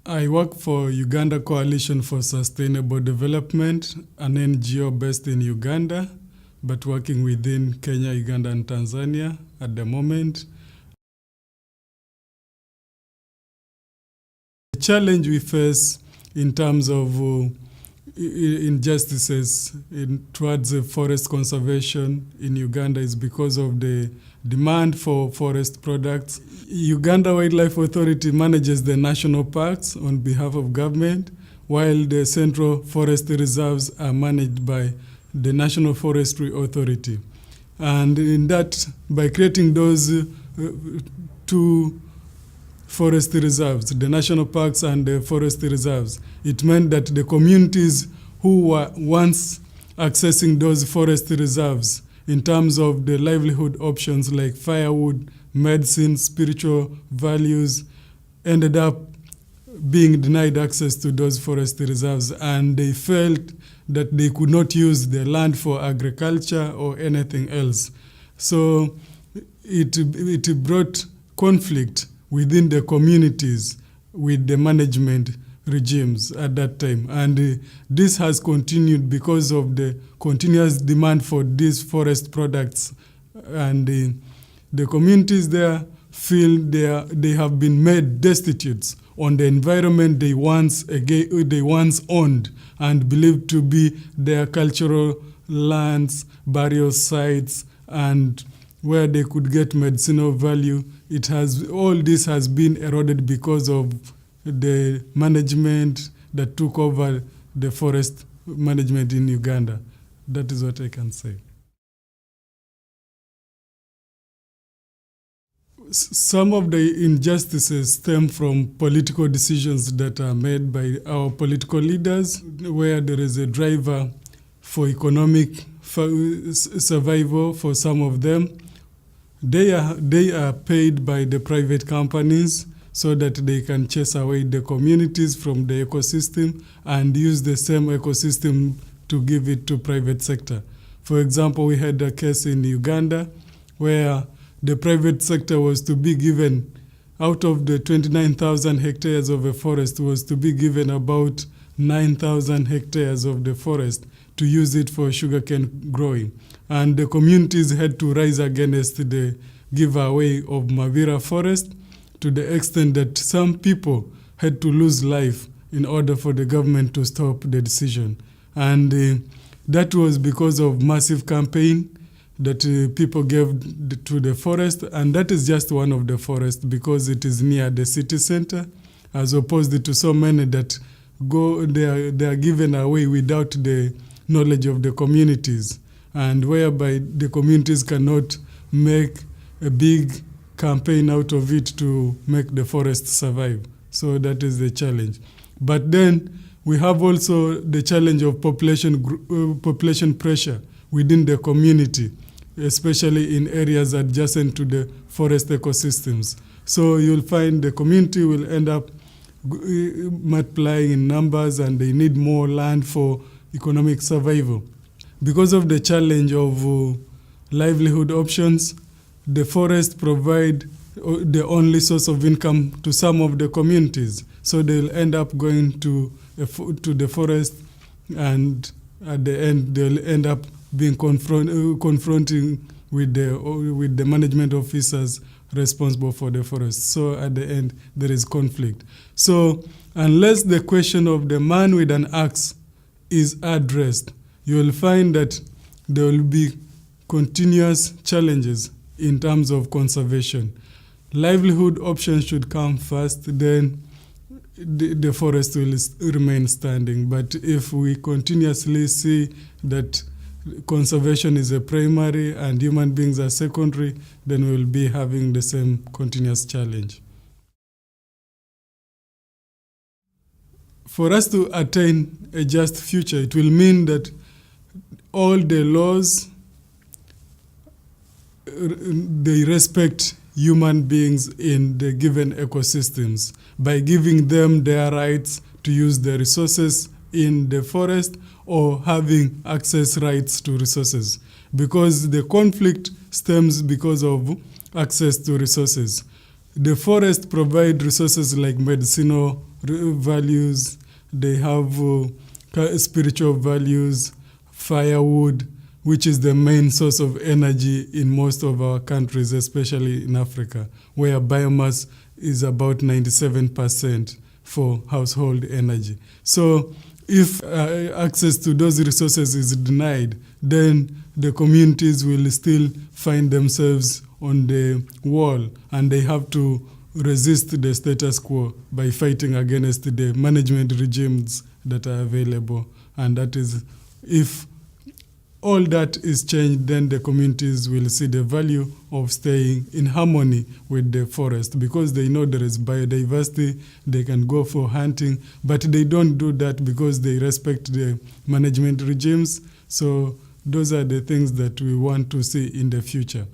I work for Uganda Coalition for Sustainable Development, an NGO based in Uganda, but working within Kenya, Uganda, and Tanzania at the moment. The challenge we face in terms of injustices towards forest conservation in Uganda is because of the demand for forest products. Uganda Wildlife Authority manages the national parks on behalf of government, while the central forest reserves are managed by the National Forestry Authority. And in that, by creating those two forest reserves, the national parks and the forest reserves, it meant that the communities who were once accessing those forest reserves in terms of the livelihood options like firewood, medicine, spiritual values, ended up being denied access to those forest reserves, and they felt that they could not use the land for agriculture or anything else. So it brought conflict within the communities with the management regimes at that time. And this has continued because of the continuous demand for these forest products. And the communities there feel they have been made destitute on the environment they once owned and believed to be their cultural lands, burial sites, and where they could get medicinal value. All this has been eroded because of the management that took over the forest management in Uganda. That is what I can say. Some of the injustices stem from political decisions that are made by our political leaders, where there is a driver for economic survival for some of them. They are paid by the private companies so that they can chase away the communities from the ecosystem and use the same ecosystem to give it to private sector. For example, we had a case in Uganda where the private sector was to be given, out of the 29,000 hectares of a forest, was to be given about 9,000 hectares of the forest to use it for sugarcane growing. And the communities had to rise against the giveaway of Mavira forest to the extent that some people had to lose life in order for the government to stop the decision. And that was because of massive campaign that people gave to the forest, and that is just one of the forests because it is near the city center, as opposed to so many that they are given away without the knowledge of the communities, and whereby the communities cannot make a big campaign out of it to make the forest survive. So that is the challenge. But then we have also the challenge of population pressure within the community, especially in areas adjacent to the forest ecosystems. So you'll find the community will end up multiplying in numbers, and they need more land for economic survival. Because of the challenge of livelihood options, the forest provide the only source of income to some of the communities. So they'll end up going to the forest, and at the end they'll end up being confronting with the management officers responsible for the forest. So at the end there is conflict. So unless the question of the man with an axe is addressed, you will find that there will be continuous challenges in terms of conservation. Livelihood options should come first, then the forest will remain standing. But if we continuously see that conservation is a primary and human beings are secondary, then we'll be having the same continuous challenge. For us to attain a just future, it will mean that all the laws, they respect human beings in the given ecosystems by giving them their rights to use the resources in the forest or having access rights to resources. Because the conflict stems because of access to resources. The forest provide resources like medicinal values, they have spiritual values, firewood, which is the main source of energy in most of our countries, especially in Africa, where biomass is about 97% for household energy. So if access to those resources is denied, then the communities will still find themselves on the wall, and they have to resist the status quo by fighting against the management regimes that are available. And that is, if all that is changed, then the communities will see the value of staying in harmony with the forest, because they know there is biodiversity, they can go for hunting, but they don't do that because they respect the management regimes. So those are the things that we want to see in the future.